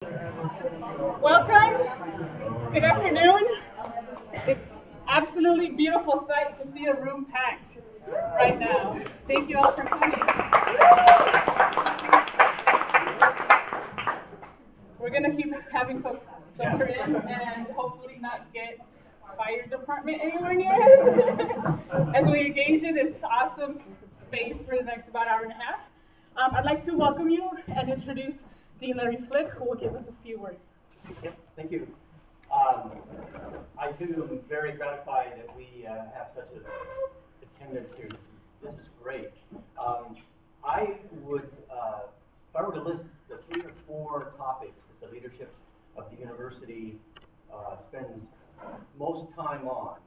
Welcome. Good afternoon. It's absolutely beautiful sight to see a room packed right now. Thank you all for coming. We're gonna keep having folks filter in and hopefully not get fire department anywhere near us as we engage in this awesome space for the next about hour and a half. I'd like to welcome you and introduce Dean Larry Flick, who will give us a few words. Yep, thank you. I too am very gratified that we have such an attendance here. This is great. I would, if I were to list the 3 or 4 topics that the leadership of the university spends most time on,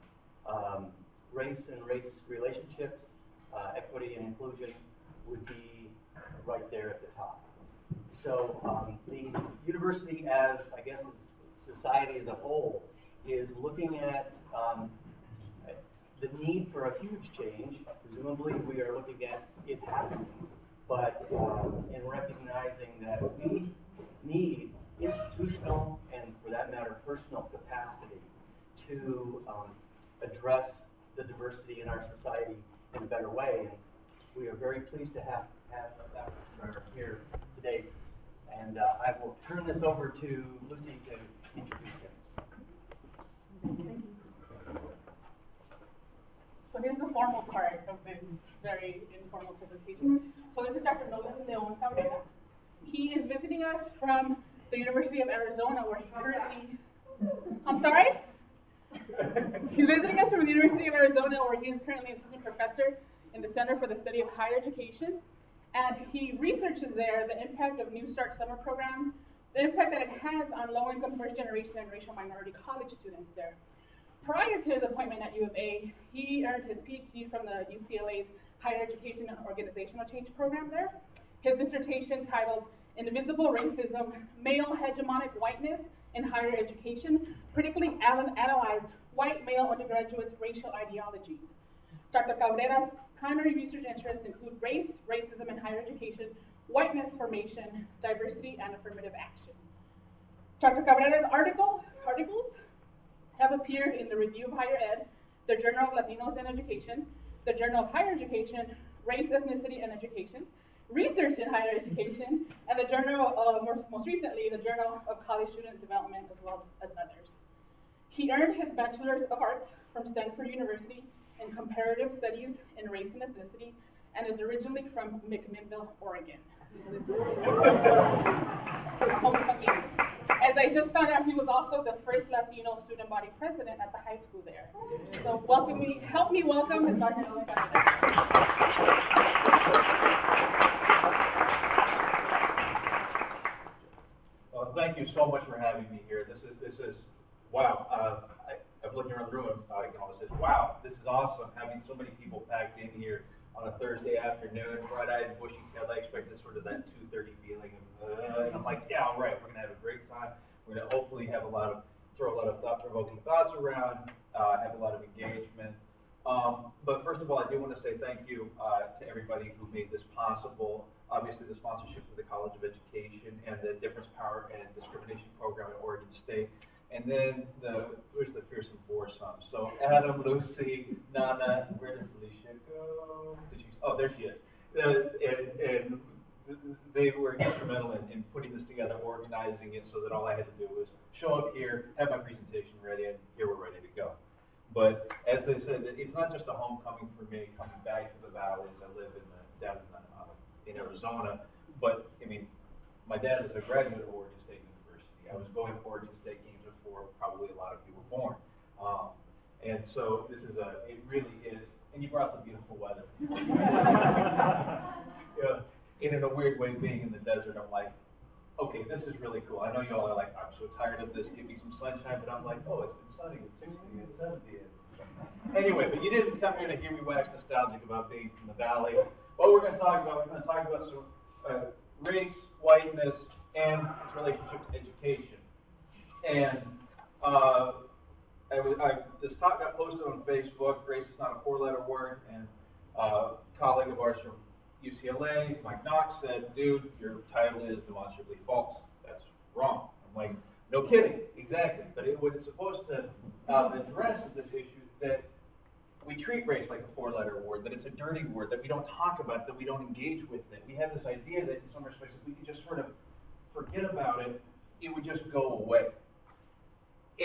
race and race relationships, equity and inclusion would be right there at the top. So the university, as I guess as society as a whole, is looking at the need for a huge change. Presumably, we are looking at it happening, but in recognizing that we need institutional and, for that matter, personal capacity to address the diversity in our society in a better way. And we are very pleased to have that here today. And I will turn this over to Lucy to introduce him. So here's the formal part of this very informal presentation. So this is Dr. Nolan Cabrera. He is visiting us from the University of Arizona, where he currently, I'm sorry? He's visiting us from the University of Arizona, where he is currently assistant professor in the Center for the Study of Higher Education. And he researches there the impact of New Start Summer Program, the impact that it has on low-income first-generation and racial minority college students there. Prior to his appointment at U of A, he earned his PhD from the UCLA's Higher Education and Organizational Change Program there. His dissertation, titled Invisible Racism, Male Hegemonic Whiteness in Higher Education, critically analyzed white male undergraduates' racial ideologies. Dr. Cabrera's primary research interests include race, racism in higher education, whiteness formation, diversity, and affirmative action. Dr. Cabrera's articles have appeared in the Review of Higher Ed, the Journal of Latinos in Education, the Journal of Higher Education, Race, Ethnicity, and Education, Research in Higher Education, and the Journal of, most recently, the Journal of College Student Development, as well as others. He earned his Bachelor's of Arts from Stanford University in Comparative Studies in Race and Ethnicity, and is originally from McMinnville, Oregon. So this is homecoming. As I just found out, he was also the first Latino student body president at the high school there. So help me welcome Dr. Nolan. Well, thank you so much for having me here. This is wow. I'm looking around the room and I can almost say, wow, this is awesome. Having so many people packed in here on a Thursday afternoon, bright-eyed and bushy-tailed. I expected sort of that 2:30 feeling of, and I'm like, yeah, all right, we're gonna have a great time. We're gonna hopefully have throw a lot of thought-provoking thoughts around, have a lot of engagement. But first of all, I do want to say thank you to everybody who made this possible. Obviously, the sponsorship of the College of Education and the Difference, Power, and Discrimination Program at Oregon State. And then where's the fearsome foursome? So Adam, Lucy, Nana, where did Felicia go? Oh, there she is. And they were instrumental in putting this together, organizing it so that all I had to do was show up here, have my presentation ready, and here we're ready to go. But as they said, it's not just a homecoming for me coming back to the valleys. I live down in Arizona, but I mean, my dad is a graduate of Oregon State University. I was going to Oregon State games before probably a lot of you were born. And so it really is, and you brought the beautiful weather. Yeah, and in a weird way, being in the desert, I'm like, okay, this is really cool. I know you all are like, I'm so tired of this, give me some sunshine, but I'm like, oh, it's been sunny, it's 60, it's 70. Anyway, but you didn't come here to hear me wax nostalgic about being from the valley. What we're going to talk about, some race, whiteness, and its relationship to education. And this talk got posted on Facebook. Race is not a 4-letter word, and a colleague of ours from UCLA, Mike Knox, said, dude, your title is demonstrably false. That's wrong. I'm like, no kidding, exactly. But what it's supposed to address is this issue that we treat race like a four-letter word, that it's a dirty word, that we don't talk about it, that we don't engage with it. We have this idea that in some respects, if we could just sort of forget about it, it would just go away.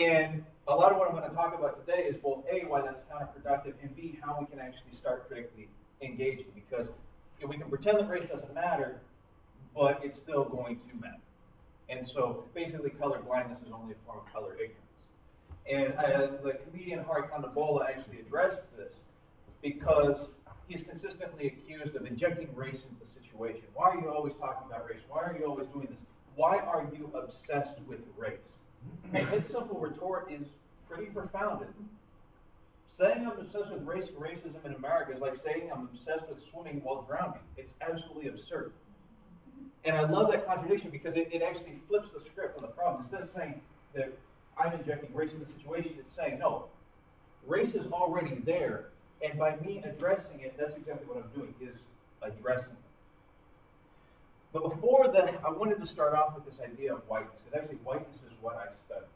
And a lot of what I'm going to talk about today is both A, why that's counterproductive, and B, how we can actually start critically engaging. Because we can pretend that race doesn't matter, but it's still going to matter. And so basically color blindness is only a form of color ignorance. And the comedian Hari Kondabolu actually addressed this because he's consistently accused of injecting race into the situation. Why are you always talking about race? Why are you always doing this? Why are you obsessed with race? And his simple retort is pretty profound. Saying I'm obsessed with race and racism in America is like saying I'm obsessed with swimming while drowning. It's absolutely absurd. And I love that contradiction because it actually flips the script on the problem. Instead of saying that I'm injecting race in the situation, it's saying, no, race is already there, and by me addressing it, that's exactly what I'm doing, is addressing it. But before that, I wanted to start off with this idea of whiteness, because actually whiteness is what I study.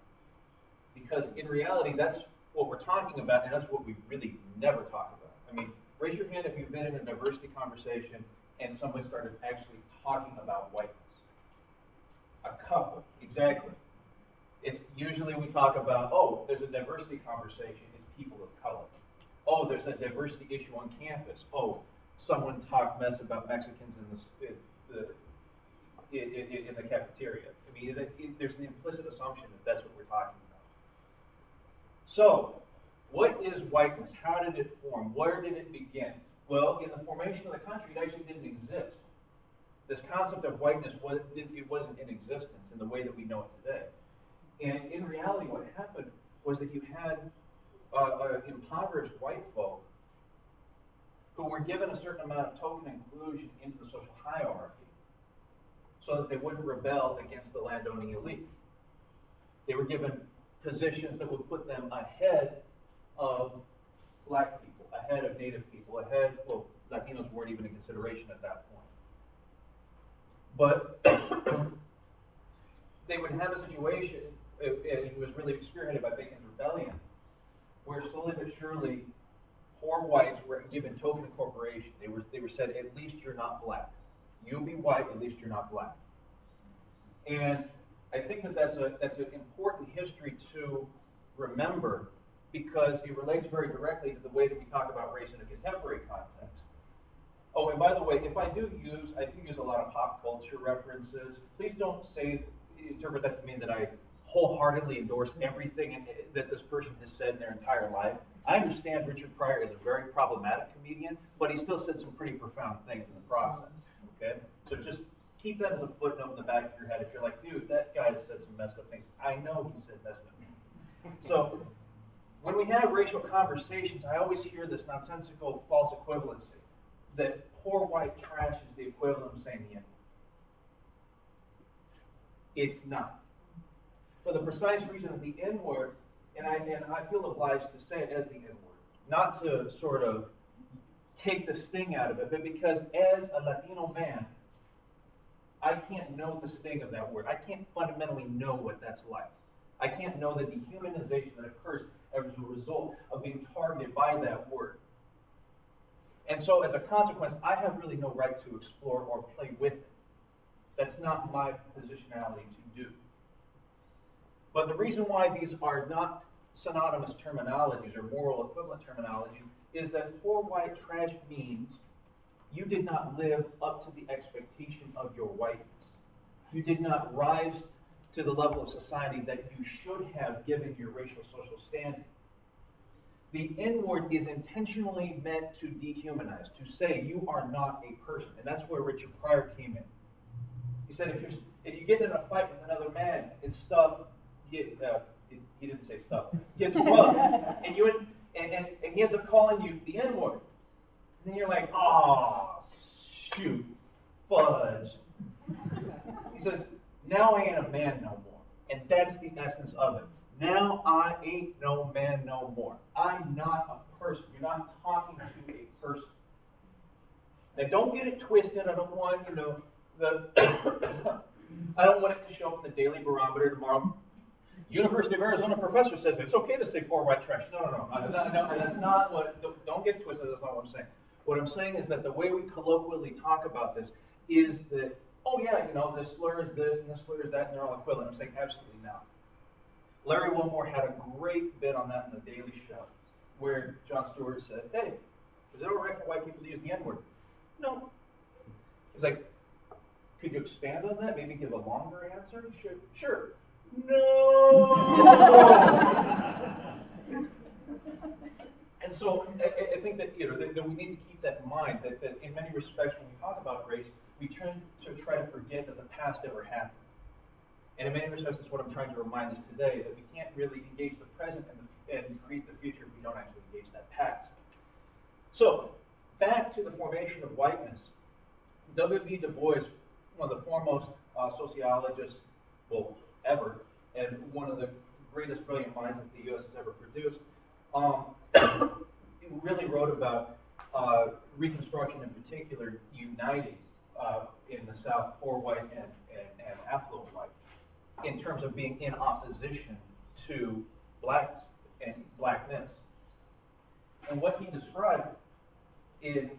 Because in reality, that's what we're talking about, and that's what we really never talk about. I mean, raise your hand if you've been in a diversity conversation and somebody started actually talking about whiteness. A couple, exactly. It's usually we talk about, oh, there's a diversity conversation, it's people of color. Oh, there's a diversity issue on campus. Oh, someone talked mess about Mexicans in the cafeteria. I mean, there's an implicit assumption that that's what we're talking about. So, what is whiteness? How did it form? Where did it begin? Well, in the formation of the country, it actually didn't exist. This concept of whiteness wasn't in existence in the way that we know it today. And in reality, what happened was that you had impoverished white folk who were given a certain amount of token inclusion into the social hierarchy so that they wouldn't rebel against the landowning elite. They were given positions that would put them ahead of black people, ahead of native people, ahead, well, Latinos weren't even in consideration at that point. But they would have a situation, and it was really spearheaded by Bacon's Rebellion, where slowly but surely, poor whites were given token incorporation. They were said, at least you're not black. You'll be white, at least you're not black. And I think that that's an important history to remember because it relates very directly to the way that we talk about race in a contemporary context. Oh, and by the way, if I do use a lot of pop culture references. Please don't interpret that to mean that I wholeheartedly endorse everything that this person has said in their entire life. I understand Richard Pryor is a very problematic comedian, but he still said some pretty profound things in the process. Okay, so just keep that as a footnote in the back of your head. If you're like, dude, that guy said some messed up things. I know he said messed up things. So when we have racial conversations, I always hear this nonsensical false equivalency that poor white trash is the equivalent of saying the N-word. It's not. For the precise reason that the N-word, and I feel obliged to say it as the N-word, not to sort of take the sting out of it, but because as a Latino man, I can't know the sting of that word. I can't fundamentally know what that's like. I can't know the dehumanization that occurs as a result of being targeted by that word. And so as a consequence, I have really no right to explore or play with it. That's not my positionality to do. But the reason why these are not synonymous terminologies or moral equivalent terminologies is that poor white trash means you did not live up to the expectation of your whiteness. You did not rise to the level of society that you should have given your racial social standing. The N-word is intentionally meant to dehumanize, to say you are not a person. And that's where Richard Pryor came in. He said if you get in a fight with another man and stuff, he didn't say stuff, gets rough, and he ends up calling you the N-word. And then you're like, oh, shoot, fudge. He says, now I ain't a man no more. And that's the essence of it. Now I ain't no man no more. I'm not a person. You're not talking to a person. Now don't get it twisted. I don't want, I don't want it to show up in the Daily Barometer tomorrow. University of Arizona professor says it's okay to say poor white trash. No. That's not what, don't get twisted, that's not what I'm saying. What I'm saying is that the way we colloquially talk about this is that, oh yeah, this slur is this and this slur is that, and they're all equivalent. I'm saying absolutely not. Larry Wilmore had a great bit on that in the Daily Show, where Jon Stewart said, hey, is it all right for white people to use the N-word? No. He's like, could you expand on that? Maybe give a longer answer? Sure. No! And so I think that, that we need to keep that in mind, that in many respects when we talk about race, we tend to try to forget that the past ever happened. And in many respects, that's what I'm trying to remind us today, that we can't really engage the present and create the future if we don't actually engage that past. So, back to the formation of whiteness. W.B. Du Bois, one of the foremost sociologists, ever, and one of the greatest brilliant minds that the U.S. has ever produced, he really wrote about Reconstruction in particular, uniting in the South poor white and affluent white, in terms of being in opposition to blacks and blackness. And what he described in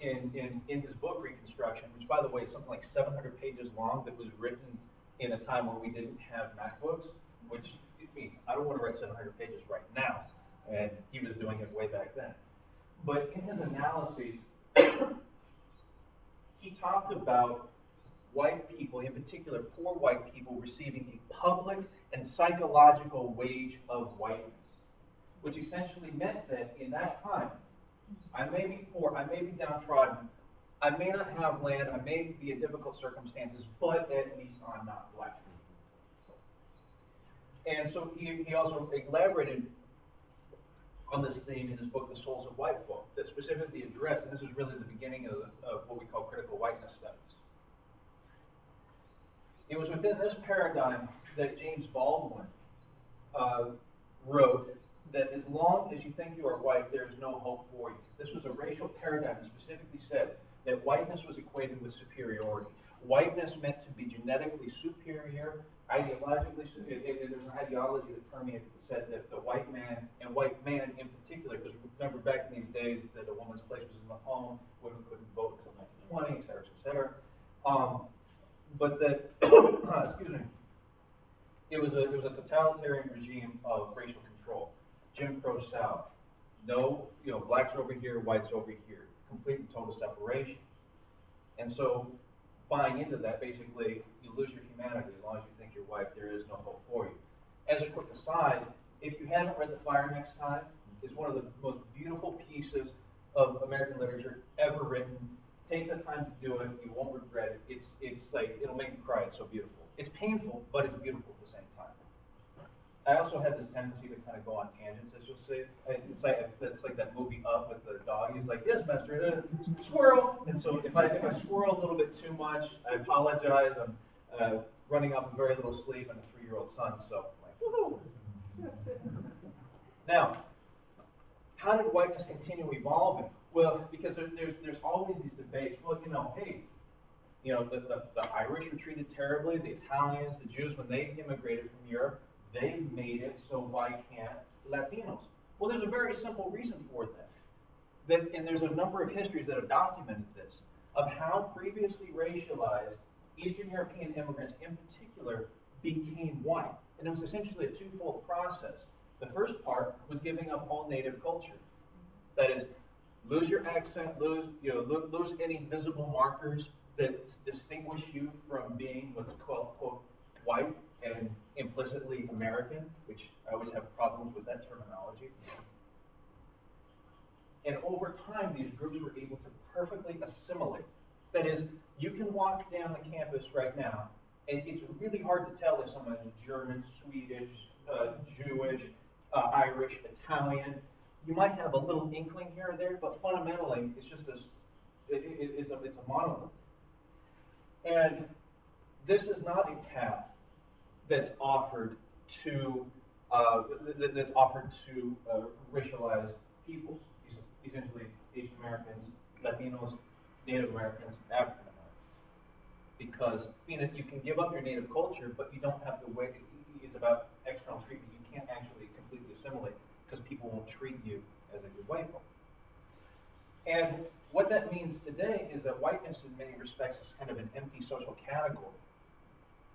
his book Reconstruction, which by the way is something like 700 pages long, that was written in a time where we didn't have MacBooks, which I don't want to write 700 pages right now, and he was doing it way back then. But in his analyses, he talked about white people, in particular poor white people, receiving a public and psychological wage of whiteness, which essentially meant that in that time, I may be poor, I may be downtrodden, I may not have land, I may be in difficult circumstances, but at least I'm not black. And so he also elaborated on this theme in his book, The Souls of White Folk, that specifically addressed, and this is really the beginning of what we call critical whiteness studies. It was within this paradigm that James Baldwin wrote that as long as you think you are white, there is no hope for you. This was a racial paradigm that specifically said that whiteness was equated with superiority. Whiteness meant to be genetically superior, ideologically, there's an ideology that permeated that said that the white man, and white man in particular, because remember back in these days that a woman's place was in the home, women couldn't vote until 1920, et cetera, et cetera. But that, excuse me, it was a totalitarian regime of racial control. Jim Crow South. No, blacks over here, whites over here. Complete and total separation. And so, buying into that, basically, you lose your humanity as long as you think you're white. There is no hope for you. As a quick aside, if you haven't read The Fire Next Time, it's one of the most beautiful pieces of American literature ever written. Take the time to do it. You won't regret it. It's like, it'll make you cry. It's so beautiful. It's painful, but it's beautiful at the same time. I also had this tendency to kind of go on tangents, as you'll see. It's like that movie Up with the dog. He's like, yes, master, squirrel. And so if I squirrel a little bit too much, I apologize. I'm running off of very little sleep and a 3-year-old son, so I'm like, woohoo. Now, how did whiteness continue evolving? Well, because there's always these debates. Well, hey, the Irish were treated terribly, the Italians, the Jews, when they immigrated from Europe, they made it, so why can't Latinos? Well, there's a very simple reason for that. And there's a number of histories that have documented this, of how previously racialized Eastern European immigrants in particular became white. And it was essentially a twofold process. The first part was giving up all native culture. That is, lose your accent, lose any visible markers that distinguish you from being what's called, quote, white and implicitly American, which I always have problems with that terminology. And over time, these groups were able to perfectly assimilate. That is, you can walk down the campus right now, and it's really hard to tell if someone is German, Swedish, Jewish, Irish, Italian. You might have a little inkling here or there, but fundamentally, it's just this. It's a monolith. And this is not a path that's offered to racialized peoples, essentially Asian Americans, Latinos, Native Americans, African Americans. because you can give up your native culture, but you don't have the way. It's about external treatment. You can't actually completely assimilate because people won't treat you as they do white folk. And what that means today is that whiteness, in many respects, is kind of an empty social category.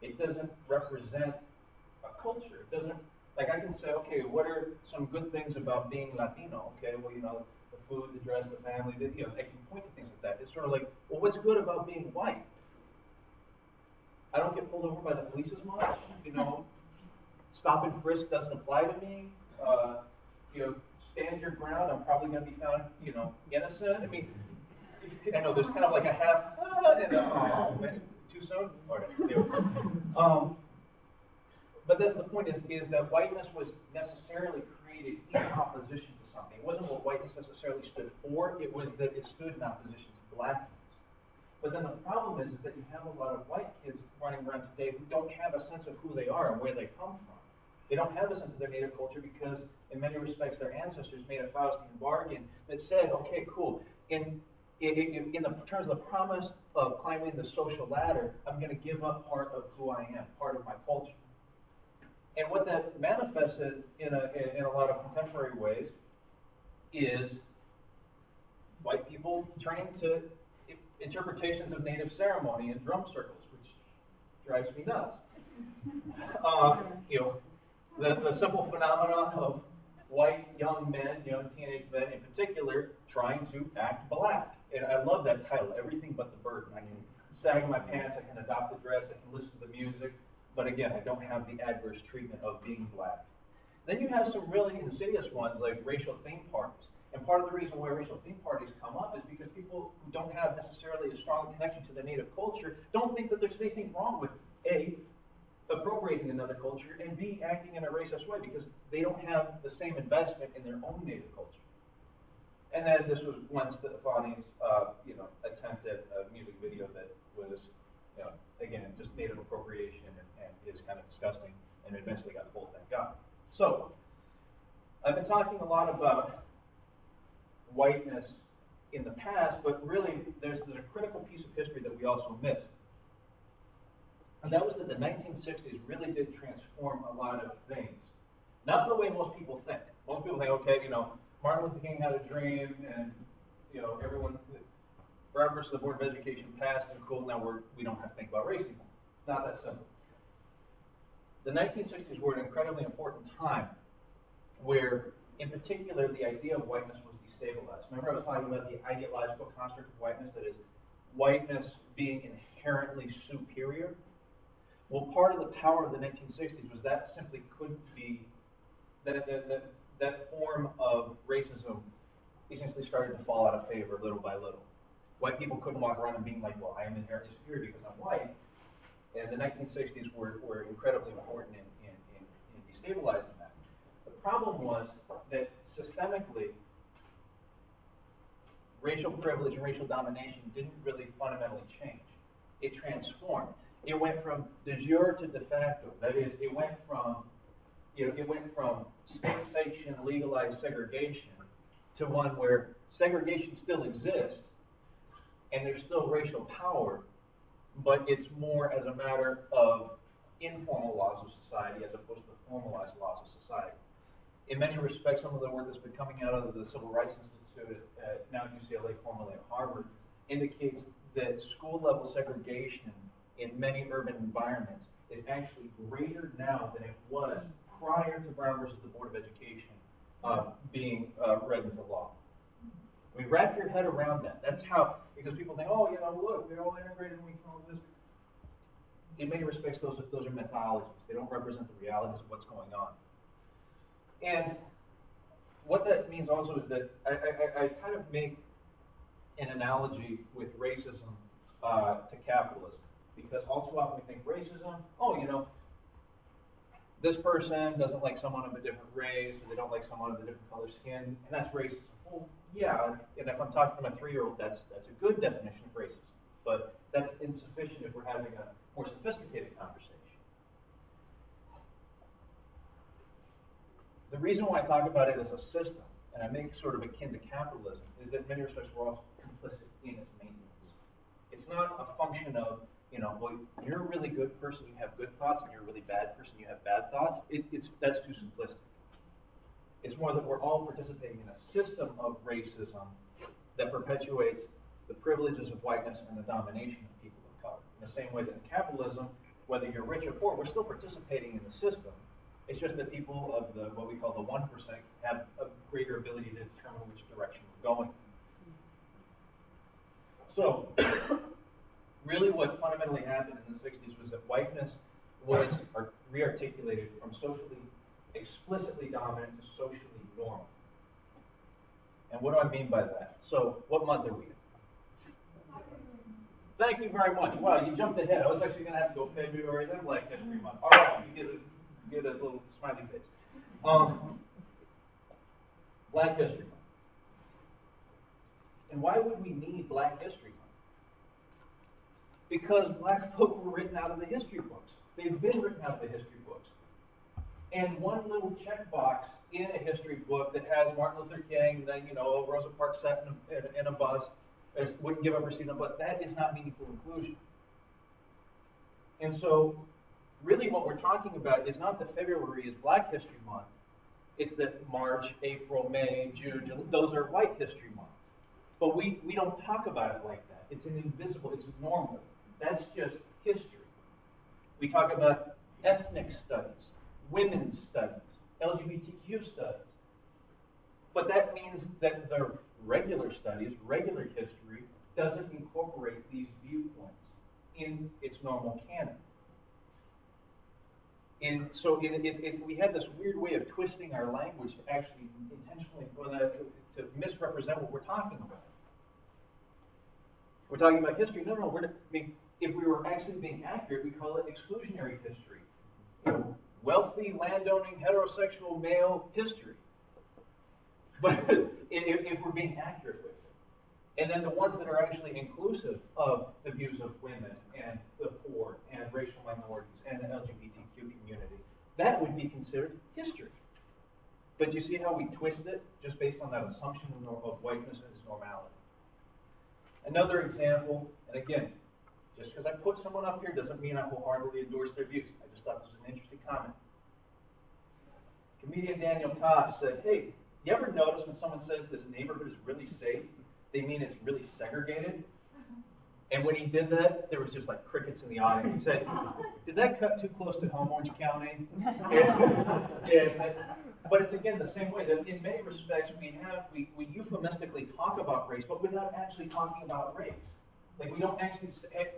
It doesn't represent a culture. It doesn't, like I can say, okay, what are some good things about being Latino? Okay, well, the food, the dress, the family, I can point to things like that. It's sort of like, well, what's good about being white? I don't get pulled over by the police as much. Stop and frisk doesn't apply to me. Stand your ground. I'm probably going to be found, innocent. I mean, I know there's kind of like a half, too soon? All right, but that's the point is that whiteness was necessarily created in opposition to something. It wasn't what whiteness necessarily stood for, it was that it stood in opposition to blackness. But then the problem is that you have a lot of white kids running around today who don't have a sense of who they are and where they come from. They don't have a sense of their native culture because, in many respects, their ancestors made a Faustian bargain that said, okay, cool, in the terms of the promise of climbing the social ladder, I'm going to give up part of who I am, part of my culture. And what that manifested in a lot of contemporary ways is white people turning to interpretations of native ceremony in drum circles, which drives me nuts. The simple phenomenon of white young men, young teenage men in particular, trying to act black. And I love that title, Everything But the Burden. I can sag my pants, I can adopt the dress, I can listen to the music, but again, I don't have the adverse treatment of being black. Then you have some really insidious ones like racial theme parties. And part of the reason why racial theme parties come up is because people who don't have necessarily a strong connection to their native culture don't think that there's anything wrong with A, appropriating another culture, and B, acting in a racist way because they don't have the same investment in their own native culture. And then this was once Stefani's, attempt at a music video that was, again, just native appropriation and is kind of disgusting, and eventually got pulled, thank God. So, I've been talking a lot about whiteness in the past, but really there's a critical piece of history that we also miss. And that was that the 1960s really did transform a lot of things. Not the way most people think. Most people think, okay, Martin Luther King had a dream, and everyone, Brown versus the Board of Education passed, and cool, now we don't have to think about race anymore. Not that simple. The 1960s were an incredibly important time where, in particular, the idea of whiteness was destabilized. Remember I was talking about the ideological construct of whiteness, that is, whiteness being inherently superior? Well, part of the power of the 1960s was that simply couldn't be, that form of racism essentially started to fall out of favor little by little. White people couldn't walk around and being like, well, I am inherently superior because I'm white. And the 1960s were incredibly important in destabilizing that. The problem was that systemically, racial privilege and racial domination didn't really fundamentally change. It transformed. It went from de jure to de facto. That is, it went from state-sanctioned legalized segregation to one where segregation still exists and there's still racial power, but it's more as a matter of informal laws of society as opposed to formalized laws of society. In many respects, some of the work that's been coming out of the Civil Rights Institute at now UCLA, formerly at Harvard, indicates that school-level segregation in many urban environments is actually greater now than it was prior to Brown versus the Board of Education being read into law. I mean, wrap your head around that. That's how, because people think, oh, look, we're all integrated and we can all do this. In many respects, those are mythologies. They don't represent the realities of what's going on. And what that means also is that I kind of make an analogy with racism to capitalism. Because all too often we think racism, this person doesn't like someone of a different race, or they don't like someone of a different color skin, and that's racism. Well, yeah, and if I'm talking to my 3-year-old, that's a good definition of racism. But that's insufficient if we're having a more sophisticated conversation. The reason why I talk about it as a system, and I make sort of akin to capitalism, is that in many respects we're all complicit in its maintenance. It's not a function of you know, well, you're a really good person, you have good thoughts, and you're a really bad person, you have bad thoughts. That's too simplistic. It's more that we're all participating in a system of racism that perpetuates the privileges of whiteness and the domination of people of color. In the same way that in capitalism, whether you're rich or poor, we're still participating in the system. It's just that people of the what we call the 1% have a greater ability to determine which direction we're going. So, really what fundamentally happened in the 60s was that whiteness was re-articulated from socially explicitly dominant to socially normal. And what do I mean by that? So, what month are we in? Thank you very much. Wow, you jumped ahead. I was actually going to have to go February, then Black History Month. All right, you get a little smiley face. Black History Month. And why would we need Black History Month? Because black folk were written out of the history books. They've been written out of the history books. And one little checkbox in a history book that has Martin Luther King, then, you know, Rosa Parks sat in a bus, wouldn't give up her seat on a bus, that is not meaningful inclusion. And so, really what we're talking about is not that February is Black History Month, it's that March, April, May, June, those are white history months. But we don't talk about it like that. It's an invisible, it's normal. That's just history. We talk about ethnic studies, women's studies, LGBTQ studies. But that means that the regular studies, regular history, doesn't incorporate these viewpoints in its normal canon. And so we have this weird way of twisting our language to actually intentionally to misrepresent what we're talking about. We're talking about history. No, if we were actually being accurate, we call it exclusionary history. Wealthy, landowning, heterosexual male history. But if we're being accurate with it. And then the ones that are actually inclusive of the views of women and the poor and racial minorities and the LGBTQ community, that would be considered history. But you see how we twist it just based on that assumption of whiteness and its normality. Another example, and again, just because I put someone up here doesn't mean I wholeheartedly endorse their views. I just thought this was an interesting comment. Comedian Daniel Tosh said, hey, you ever notice when someone says this neighborhood is really safe, they mean it's really segregated? And when he did that, there was just like crickets in the audience. He said, did that cut too close to home, Orange County? But it's again the same way that in many respects we euphemistically talk about race, but we're not actually talking about race. Like we don't actually say,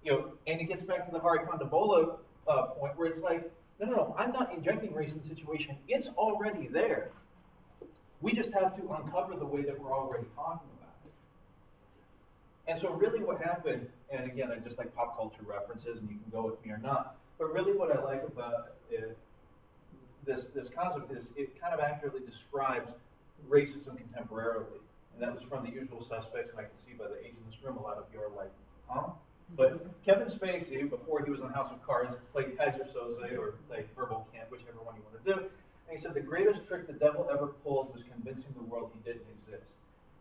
and it gets back to the Hari Kondabolu point where it's like, no, I'm not injecting race in the situation. It's already there. We just have to uncover the way that we're already talking about it. And so really what happened, and again, I just like pop culture references, and you can go with me or not, but really what I like about this concept is it kind of accurately describes racism contemporarily. And that was from The Usual Suspects, and I can see by the age in this room, a lot of you are like, huh? But Kevin Spacey, before he was on House of Cards, played Kaiser Soze or played Verbal Kent, whichever one you want to do. And he said the greatest trick the devil ever pulled was convincing the world he didn't exist.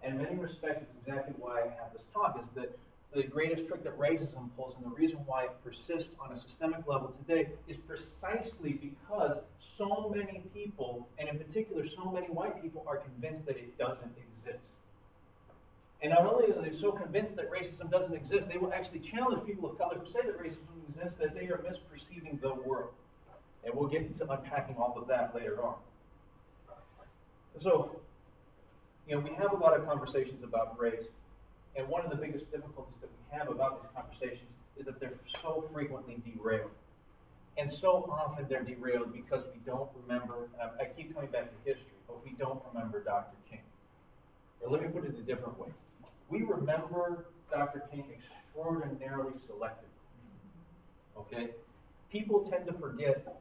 And in many respects, it's exactly why I have this talk, is that the greatest trick that racism pulls, and the reason why it persists on a systemic level today, is precisely because so many people, and in particular so many white people, are convinced that it doesn't exist. And not only are they so convinced that racism doesn't exist, they will actually challenge people of color who say that racism exists, that they are misperceiving the world. And we'll get into unpacking all of that later on. So, we have a lot of conversations about race, and one of the biggest difficulties that we have about these conversations is that they're so frequently derailed. And so often they're derailed because we don't remember, I keep coming back to history, but we don't remember Dr. King. Or let me put it a different way. We remember Dr. King extraordinarily selectively. Okay? People tend to forget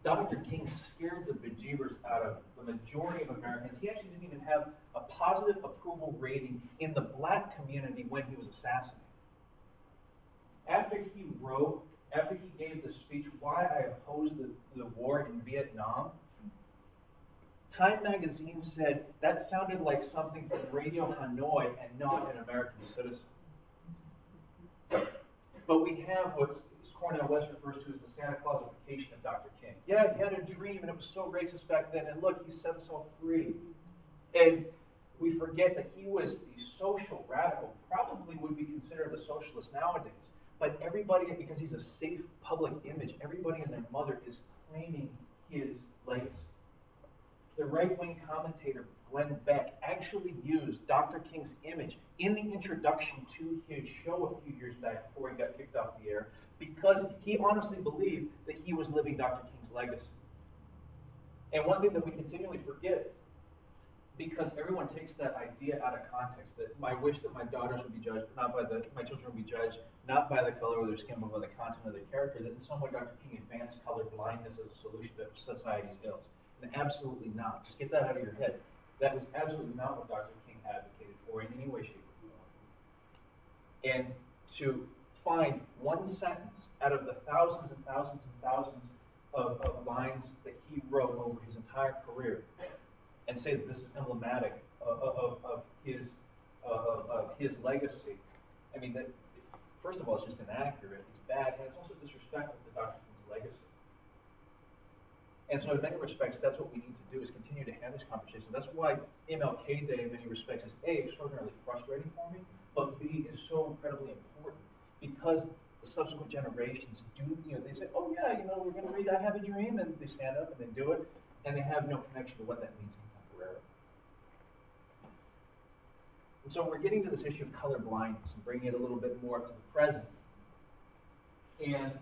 Dr. King scared the bejeebers out of the majority of Americans. He actually didn't even have a positive approval rating in the black community when he was assassinated. After he gave the speech, Why I Oppose the War in Vietnam, Time magazine said that sounded like something from Radio Hanoi and not an American citizen. But we have what's Cornell West refers to as the Santa Clausification of Dr. King. Yeah, he had a dream, and it was so racist back then, and look, he set us all free. And we forget that he was a social radical, probably would be considered a socialist nowadays. But everybody, because he's a safe public image, everybody and their mother is claiming his legacy. The right-wing commentator Glenn Beck actually used Dr. King's image in the introduction to his show a few years back before he got kicked off the air, because he honestly believed that he was living Dr. King's legacy. And one thing that we continually forget, because everyone takes that idea out of context, that I wish that my daughters would be judged, my children would be judged, not by the color of their skin, but by the content of their character, that in some way Dr. King advanced color blindness as a solution to society's ills. And absolutely not. Just get that out of your head. That was absolutely not what Dr. King advocated for in any way, shape, or form. And to find one sentence out of the thousands and thousands and thousands of lines that he wrote over his entire career, and say that this is emblematic of his legacy. I mean, that first of all, it's just inaccurate. It's bad, and it's also disrespectful to Dr. King's legacy. And so in many respects, that's what we need to do, is continue to have this conversation. That's why MLK Day, in many respects, is A, extraordinarily frustrating for me, but B, is so incredibly important, because the subsequent generations do, they say, oh yeah, we're going to read I Have a Dream, and they stand up and they do it, and they have no connection to what that means in Cabrera. And so we're getting to this issue of color blindness and bringing it a little bit more up to the present. And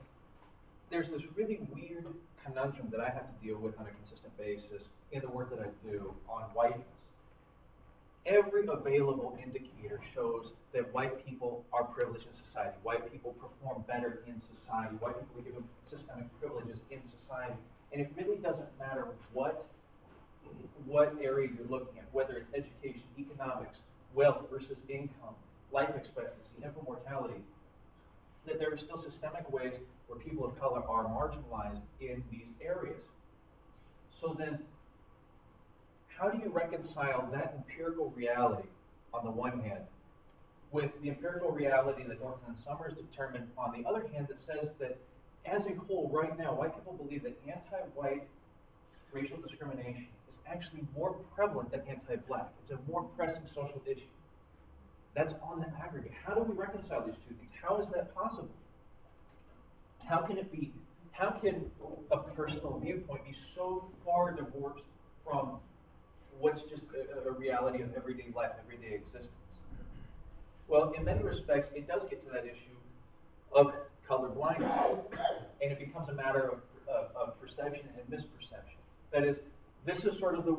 there's this really weird conundrum that I have to deal with on a consistent basis in the work that I do on whiteness. Every available indicator shows that white people are privileged in society. White people perform better in society. White people are given systemic privileges in society. And it really doesn't matter what area you're looking at, whether it's education, economics, wealth versus income, life expectancy, infant mortality, that there are still systemic ways where people of color are marginalized in these areas. So then, how do you reconcile that empirical reality on the one hand with the empirical reality that Norton and Summers determined on the other hand, that says that as a whole right now, white people believe that anti-white racial discrimination is actually more prevalent than anti-black. It's a more pressing social issue. That's on the aggregate. How do we reconcile these two things? How is that possible? How can it be? How can a personal viewpoint be so far divorced from what's just a reality of everyday life, everyday existence? Well, in many respects, it does get to that issue of color blindness, and it becomes a matter of perception and misperception. That is, this is sort of the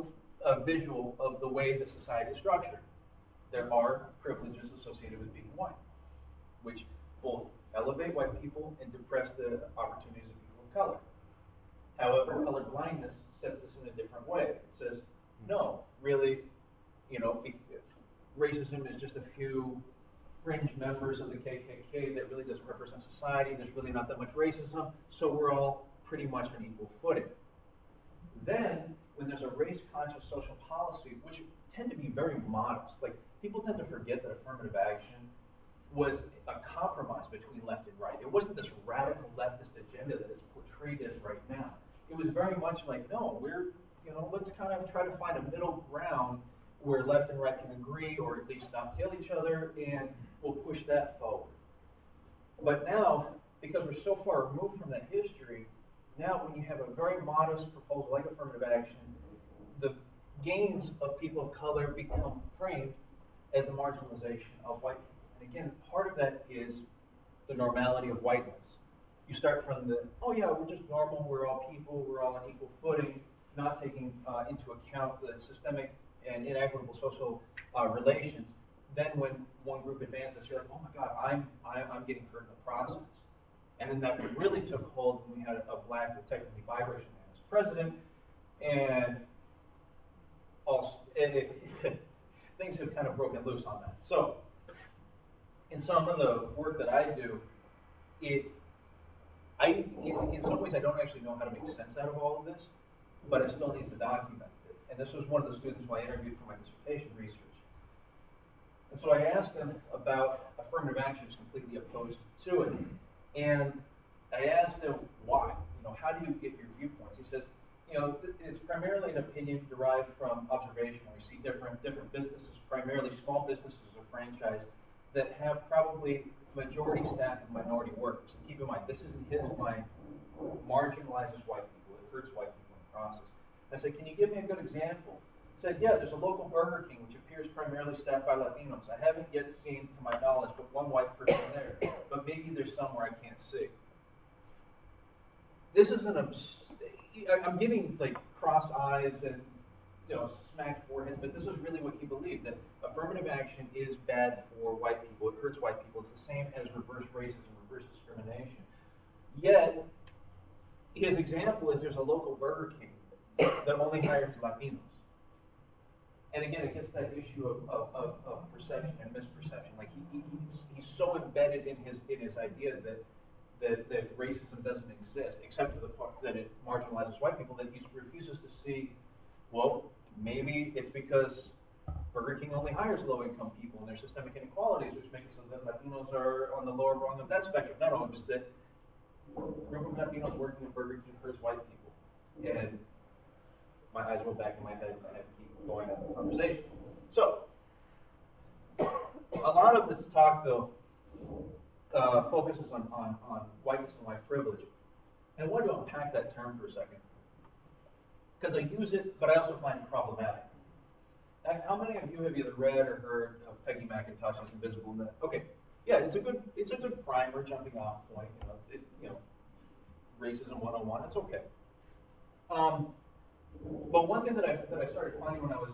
visual of the way that society is structured. There are privileges associated with being white, which both elevate white people and depress the opportunities of people of color. However, color blindness sets this in a different way. It says, no, really, racism is just a few fringe members of the KKK that really doesn't represent society. There's really not that much racism, so we're all pretty much on equal footing. Then, when there's a race-conscious social policy, which tend to be very modest, like people tend to forget that affirmative action was a compromise between left and right. It wasn't this radical leftist agenda that it's portrayed as right now. It was very much like, no, let's kind of try to find a middle ground where left and right can agree, or at least not kill each other, and we'll push that forward. But now, because we're so far removed from that history, now when you have a very modest proposal like affirmative action, the gains of people of color become framed as the marginalization of white people. And again, part of that is the normality of whiteness. You start from the, oh yeah, we're just normal, we're all people, we're all on equal footing, not taking into account the systemic and inequitable social relations. Then when one group advances, you're like, oh my God, I'm getting hurt in the process. And then that really took hold when we had a black, technically biracial man as president, and things have kind of broken loose on that. So, in some of the work that I do, in some ways I don't actually know how to make sense out of all of this, but I still need to document it. And this was one of the students who I interviewed for my dissertation research. And so I asked him about affirmative action, was completely opposed to it. And I asked him why. How do you get your viewpoints? He says, it's primarily an opinion derived from observation. We see different businesses, primarily small businesses or franchise, that have probably majority staff and minority workers. And keep in mind, this is in his mind, marginalizes white people. It hurts white people in the process. I said, can you give me a good example? He said, yeah, there's a local Burger King, which appears primarily staffed by Latinos. I haven't yet seen, to my knowledge, but one white person there. But maybe there's somewhere I can't see. This is I'm giving like cross eyes and smacked foreheads, but this is really what he believed, that affirmative action is bad for white people. It hurts white people. It's the same as reverse racism, reverse discrimination. Yet, his example is there's a local Burger King that only hires Latinos. And again, it gets that issue of perception and misperception. Like he's so embedded in his idea that racism doesn't exist, except for the part that it marginalizes white people, that he refuses to see, well, maybe it's because Burger King only hires low-income people, and there's systemic inequalities, which make it so that Latinos are on the lower rung of that spectrum. No, it was that a group of Latinos working at Burger King hurts white people. And my eyes rolled back in my head, and I had to keep going on the conversation. So, a lot of this talk, though, focuses on whiteness and white privilege. And I wanted to unpack that term for a second, because I use it, but I also find it problematic. How many of you have either read or heard of Peggy McIntosh's Invisible Net? Okay, yeah, it's a good primer, jumping off point. Racism 101. It's okay. But one thing that I started finding when I was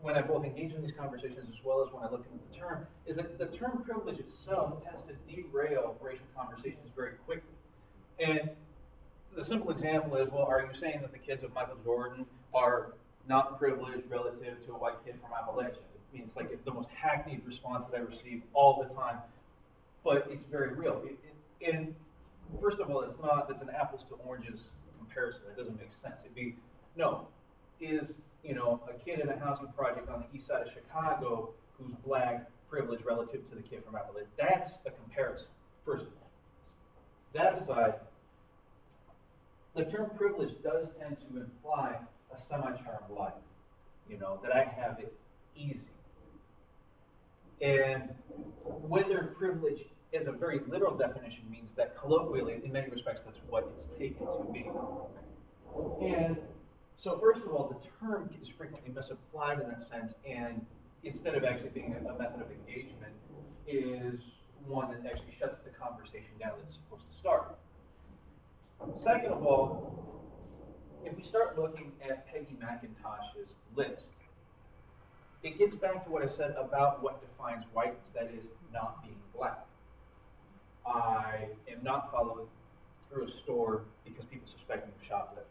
when I both engage in these conversations as well as when I look into the term, is that the term privilege itself tends to derail racial conversations very quickly. And the simple example is, well, are you saying that the kids of Michael Jordan are not privileged relative to a white kid from Appalachia? I mean, it's like the most hackneyed response that I receive all the time, but it's very real. And first of all, it's an apples to oranges comparison. It doesn't make sense. It'd be, no, is a kid in a housing project on the east side of Chicago who's black privileged relative to the kid from Appalachia? That's a comparison, first of all. That aside, the term privilege does tend to imply a semi-charmed life, that I have it easy. And whether privilege is a very literal definition means that colloquially, in many respects, that's what it's taken to be. And so first of all, the term is frequently misapplied in that sense, and instead of actually being a method of engagement, is one that actually shuts the conversation down that it's supposed to start. Second of all, if we start looking at Peggy McIntosh's list, it gets back to what I said about what defines whiteness, that is, not being black. I am not followed through a store because people suspect me of shoplifting.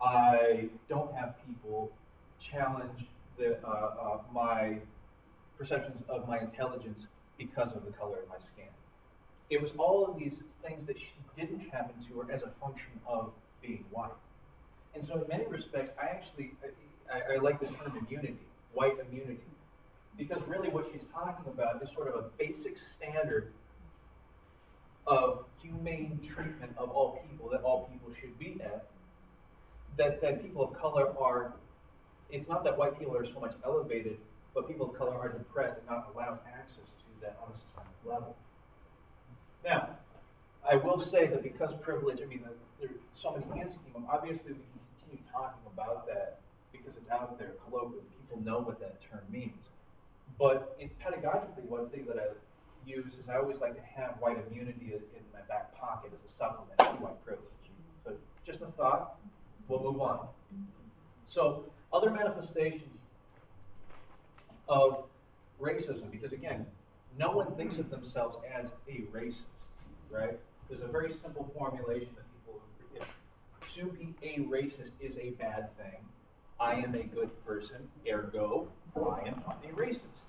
I don't have people challenge my perceptions of my intelligence because of the color of my skin. It was all of these things that didn't happen to her as a function of being white. And so in many respects, I like the term immunity, white immunity, because really what she's talking about is sort of a basic standard of humane treatment of all people, that all people should be at, that people of color are, it's not that white people are so much elevated, but people of color are depressed and not allowed access to that on a systemic level. Now, I will say that because privilege, there's so many hands came up, obviously we can continue talking about that because it's out there colloquially, people know what that term means. But pedagogically, one thing that I use is I always like to have white immunity in my back pocket as a supplement to white privilege. So just a thought, we'll move on. So other manifestations of racism, because again, no one thinks of themselves as a racist, right? There's a very simple formulation that people agree. To be a racist is a bad thing. I am a good person, ergo, I am not a racist.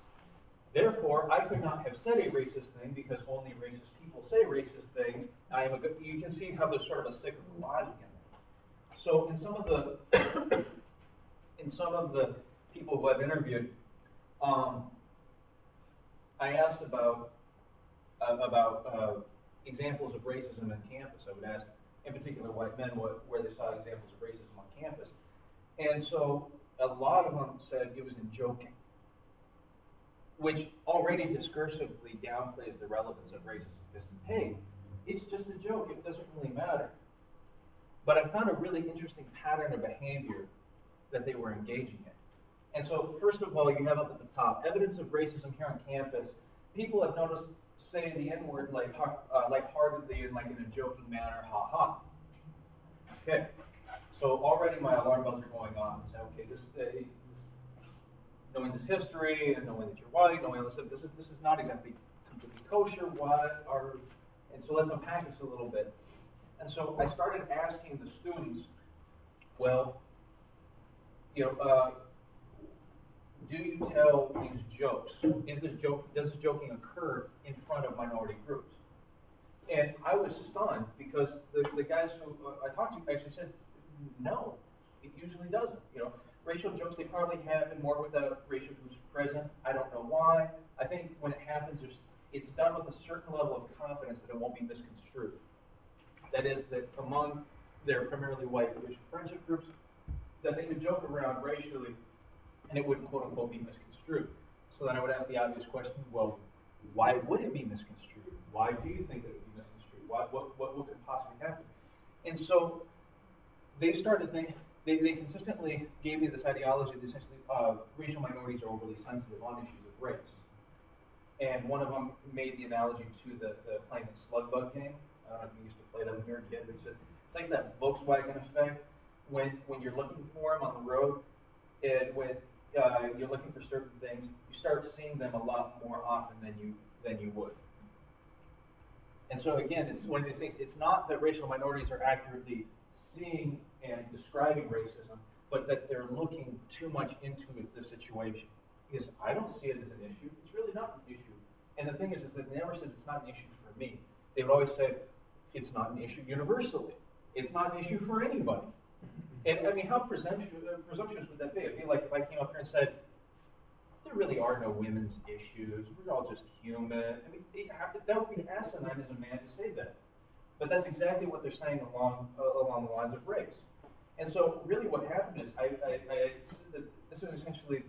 Therefore, I could not have said a racist thing because only racist people say racist things. I am a good. You can see how there's sort of a cyclical logic in there. So in some of the people who I've interviewed, Um, I asked about examples of racism on campus. I would ask, in particular, white men where they saw examples of racism on campus. And so a lot of them said it was in joking, which already discursively downplays the relevance of racism. Because, hey, it's just a joke. It doesn't really matter. But I found a really interesting pattern of behavior that they were engaging in. And so, first of all, you have up at the top, evidence of racism here on campus. People have noticed say the N-word lightheartedly and like in a joking manner, ha ha. Okay, so already my alarm bells are going on. So, okay, knowing this history and knowing that you're white, knowing all this stuff, this is not exactly completely kosher. And so let's unpack this a little bit. And so I started asking the students, well, do you tell these jokes? Does this joking occur in front of minority groups? And I was stunned because the guys who I talked to actually said, no, it usually doesn't. Racial jokes, they probably happen more without racial groups present. I don't know why. I think when it happens, it's done with a certain level of confidence that it won't be misconstrued. That is, that among their primarily white racial friendship groups, that they could joke around racially and it wouldn't quote unquote be misconstrued. So then I would ask the obvious question, well, why would it be misconstrued? Why do you think that it would be misconstrued? What could possibly happen? And so they started thinking, they consistently gave me this ideology that essentially racial minorities are overly sensitive on issues of race. And one of them made the analogy to the playing the slug bug game. I don't know if you used to play that when you were a kid, but he said, it's like that Volkswagen effect when you're looking for them on the road, and when you're looking for certain things, you start seeing them a lot more often than you would. And so again, it's one of these things. It's not that racial minorities are accurately seeing and describing racism, but that they're looking too much into the situation. Because I don't see it as an issue. It's really not an issue. And the thing is that they never said it's not an issue for me. They would always say it's not an issue universally. It's not an issue for anybody. And I mean, how presumptuous would that be? It'd be like if I came up here and said, there really are no women's issues. We're all just human. I mean, that would be asinine as a man to say that. But that's exactly what they're saying along the lines of race. And so really what happened is this is essentially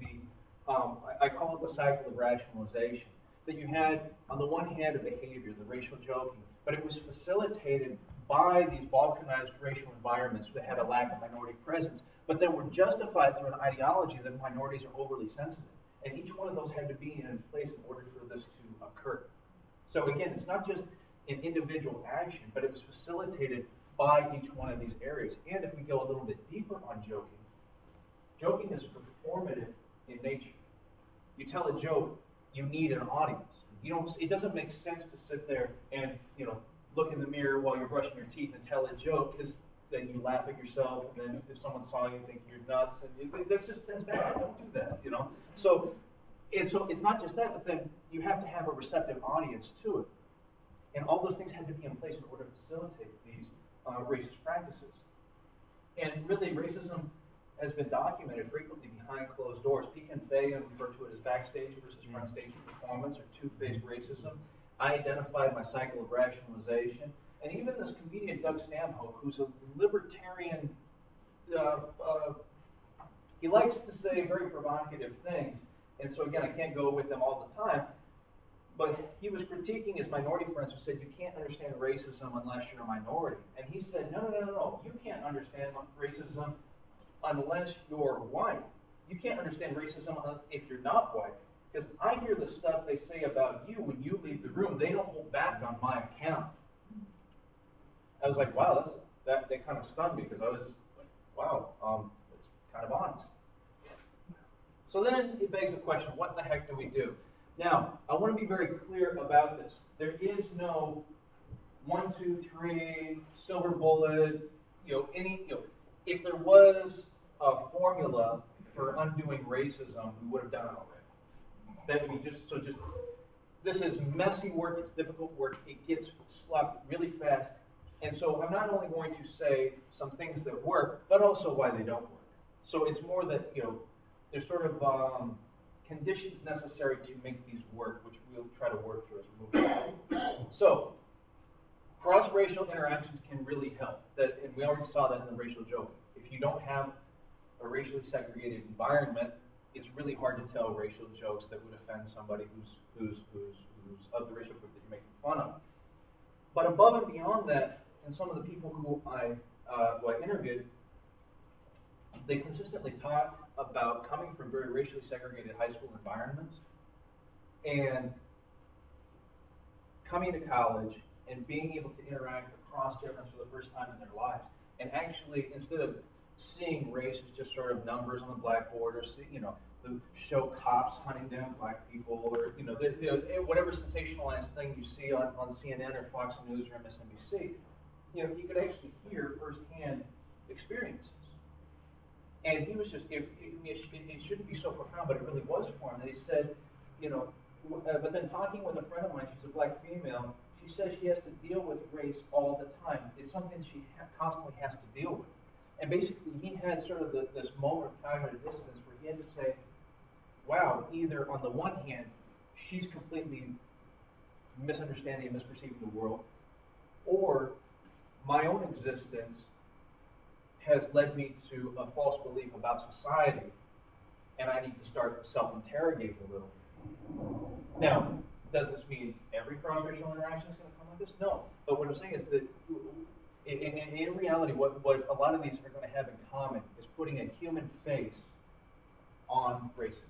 I call it the cycle of rationalization. That you had, on the one hand, a behavior, the racial joking, but it was facilitated by these balkanized racial environments that had a lack of minority presence, but that were justified through an ideology that minorities are overly sensitive. And each one of those had to be in place in order for this to occur. So again, it's not just an individual action, but it was facilitated by each one of these areas. And if we go a little bit deeper on joking is performative in nature. You tell a joke, you need an audience. It doesn't make sense to sit there and look in the mirror while you're brushing your teeth and tell a joke, because then you laugh at yourself, and then if someone saw you, think you're nuts, and that's bad. Don't do that, So it's not just that, but then you have to have a receptive audience to it, and all those things had to be in place in order to facilitate these racist practices. And really, racism has been documented frequently behind closed doors. Peek and Fay refer to it as backstage versus front stage performance, or two-faced racism. I identified my cycle of rationalization. And even this comedian, Doug Stanhope, who's a libertarian, he likes to say very provocative things. And so again, I can't go with them all the time. But he was critiquing his minority friends who said, you can't understand racism unless you're a minority. And he said, no. You can't understand racism unless you're white. You can't understand racism if you're not white. Because I hear the stuff they say about you when you leave the room. They don't hold back on my account. I was like, wow, that kind of stunned me, because I was like, wow, it's kind of honest. So then it begs the question, what the heck do we do? Now, I want to be very clear about this. There is no 1, 2, 3 silver bullet. If there was a formula for undoing racism, we would have done it already. That would be this is messy work. It's difficult work. It gets sloppy really fast. And so I'm not only going to say some things that work, but also why they don't work. So it's more that there's sort of conditions necessary to make these work, which we'll try to work through as we move forward. So, cross-racial interactions can really help. And we already saw that in the racial joke. If you don't have a racially segregated environment, it's really hard to tell racial jokes that would offend somebody who's of the racial group that you're making fun of. But above and beyond that, and some of the people who I interviewed, they consistently talked about coming from very racially segregated high school environments and coming to college and being able to interact across difference for the first time in their lives. And actually, instead of seeing race as just sort of numbers on the blackboard, or the show cops hunting down black people, or whatever sensationalized thing you see on CNN or Fox News or MSNBC, you could actually hear firsthand experiences. And he was just, it shouldn't be so profound, but it really was for him. And he said, but then talking with a friend of mine, she's a black female, she says she has to deal with race all the time. It's something she constantly has to deal with. And basically, he had sort of this moment of cognitive dissonance where he had to say, wow, either on the one hand, she's completely misunderstanding and misperceiving the world, or my own existence has led me to a false belief about society, and I need to start self-interrogating a little. Now, does this mean every cross-racial interaction is going to come like this? No. But what I'm saying is that in reality, what a lot of these are going to have in common is putting a human face on racism.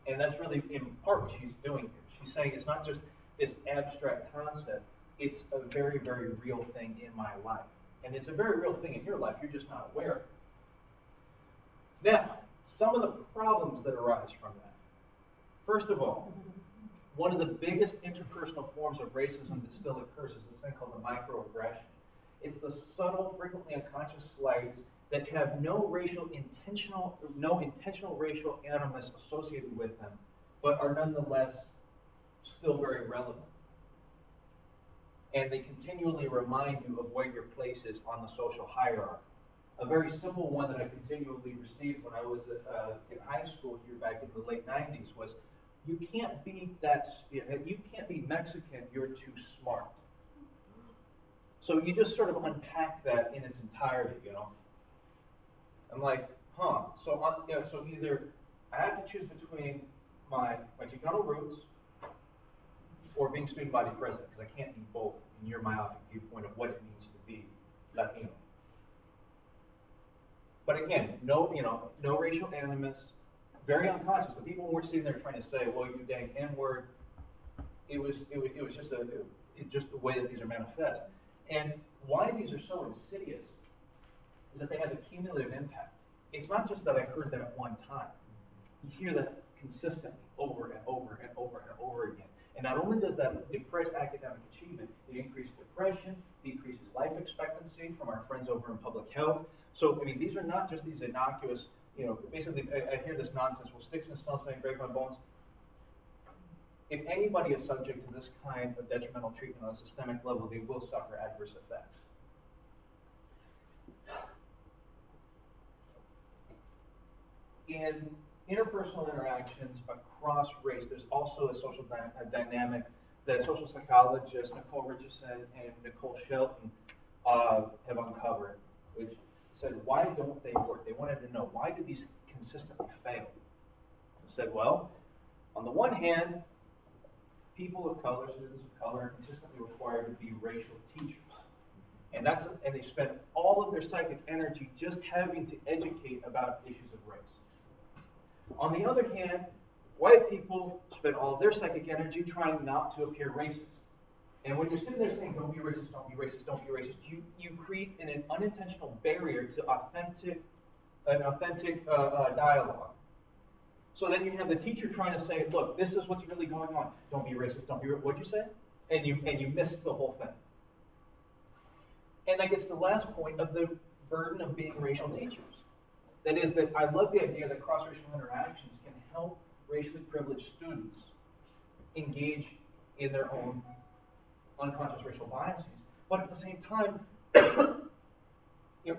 And that's really, in part, what she's doing here. She's saying it's not just this abstract concept, it's a very, very real thing in my life. And it's a very real thing in your life, you're just not aware of it. Now, some of the problems that arise from that. First of all, one of the biggest interpersonal forms of racism that still occurs is this thing called the microaggression. It's the subtle, frequently unconscious slights that have no intentional racial animus associated with them, but are nonetheless still very relevant. And they continually remind you of where your place is on the social hierarchy. A very simple one that I continually received when I was in high school here back in the late 90s was, you can't be Mexican, you're too smart. So you just sort of unpack that in its entirety, I'm like, huh. So either I have to choose between my Chicano roots or being student body president, because I can't be both in your myopic viewpoint of what it means to be Latino. But again, no racial animus, very unconscious. The people weren't sitting there trying to say, well, you dang N-word. It was just the way that these are manifest. And why these are so insidious is that they have a cumulative impact. It's not just that I heard that one time. You hear that consistently over and over and over and over again. And not only does that depress academic achievement, it increases depression, decreases life expectancy from our friends over in public health. So, these are not just these innocuous, basically, I hear this nonsense, well, sticks and stones may break my bones. If anybody is subject to this kind of detrimental treatment on a systemic level, they will suffer adverse effects. In interpersonal interactions across race, there's also a social dynamic that social psychologists Nicole Richardson and Nicole Shelton have uncovered, which said, why don't they work? They wanted to know, why do these consistently fail? They said, well, on the one hand, people of color, students of color, are consistently required to be racial teachers. And they spend all of their psychic energy just having to educate about issues of race. On the other hand, white people spend all of their psychic energy trying not to appear racist. And when you're sitting there saying, don't be racist, don't be racist, don't be racist, you create an unintentional barrier to an authentic dialogue. So then you have the teacher trying to say, look, this is what's really going on. Don't be racist, don't be racist. What'd you say? And you miss the whole thing. And that gets to the last point of the burden of being racial teachers. That is that I love the idea that cross-racial interactions can help racially privileged students engage in their own unconscious racial biases, but at the same time,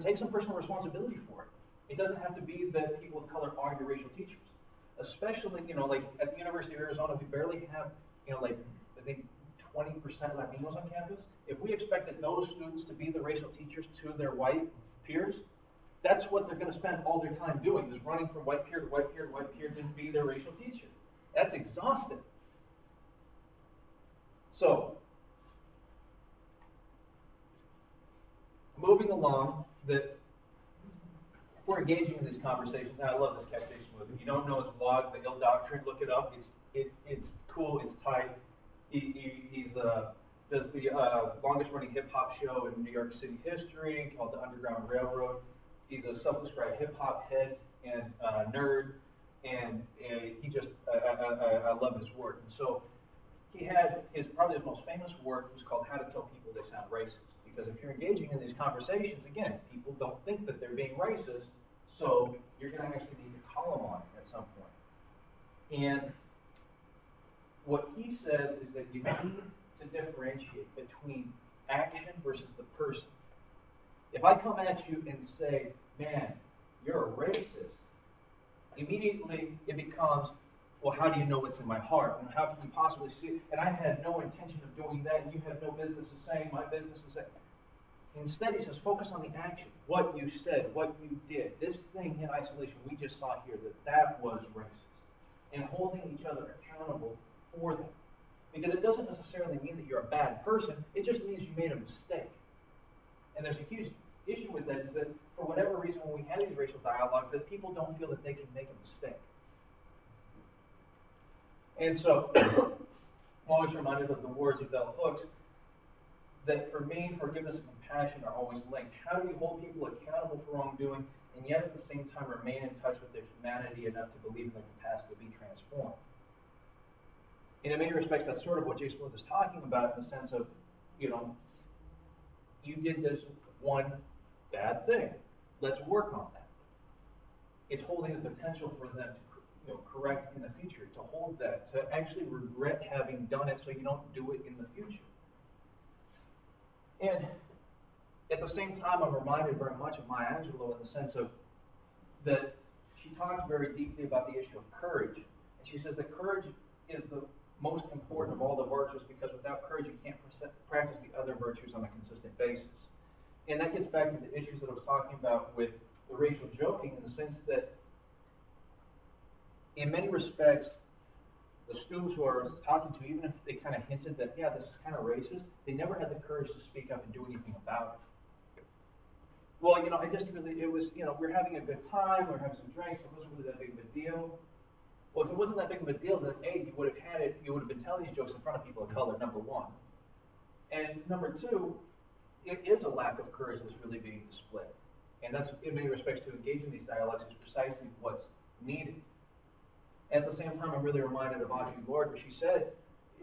take some personal responsibility for it. It doesn't have to be that people of color are your racial teachers. especially, like at the University of Arizona, we barely have, like, I think 20% Latinos on campus. If we expected those students to be the racial teachers to their white peers, that's what they're going to spend all their time doing, is running from white peer to white peer to white peer to be their racial teacher. That's exhausting. So, moving along, that if we're engaging in these conversations, and I love this Cat Chase movie. If you don't know his vlog, The Ill Doctrine, look it up. It's cool. It's tight. He's does the longest running hip hop show in New York City history called the Underground Railroad. He's a self-described hip hop head and nerd, and he just I love his work. And so he had probably his most famous work was called How to Tell People They Sound Racist. Because if you're engaging in these conversations, again, people don't think that they're being racist, so you're going to actually need to call them on it at some point. And what he says is that you need to differentiate between action versus the person. If I come at you and say, man, you're a racist, immediately it becomes, well, how do you know what's in my heart? And how can you possibly see it? And I had no intention of doing that, and you have no business of saying my business is that. Instead, he says, focus on the action, what you said, what you did. This thing in isolation we just saw here, that was racist. And holding each other accountable for that. Because it doesn't necessarily mean that you're a bad person, it just means you made a mistake. And there's a huge issue with that, is that for whatever reason, when we have these racial dialogues, that people don't feel that they can make a mistake. And so, I'm always reminded of the words of Bell Hooks, that for me, forgiveness and compassion are always linked. How do you hold people accountable for wrongdoing, and yet at the same time remain in touch with their humanity enough to believe in their capacity to be transformed? And in many respects, that's sort of what Jason Smith is talking about, in the sense of, you did this one bad thing. Let's work on that. It's holding the potential for them to correct in the future, to hold that, to actually regret having done it so you don't do it in the future. And at the same time, I'm reminded very much of Maya Angelou, in the sense of that she talks very deeply about the issue of courage. And she says that courage is the most important of all the virtues, because without courage you can't practice the other virtues on a consistent basis. And that gets back to the issues that I was talking about with the racial joking, in the sense that in many respects, the students who I was talking to, even if they kind of hinted that, yeah, this is kind of racist, they never had the courage to speak up and do anything about it. Well, I just really, it was, we're having a good time, we're having some drinks, it wasn't really that big of a deal. Well, if it wasn't that big of a deal, then A, you would have been telling these jokes in front of people of color, number one. And number two, it is a lack of courage that's really being displayed. And that's, in many respects, to engage in these dialogues is precisely what's needed. At the same time, I'm really reminded of Audre Lorde, where she said,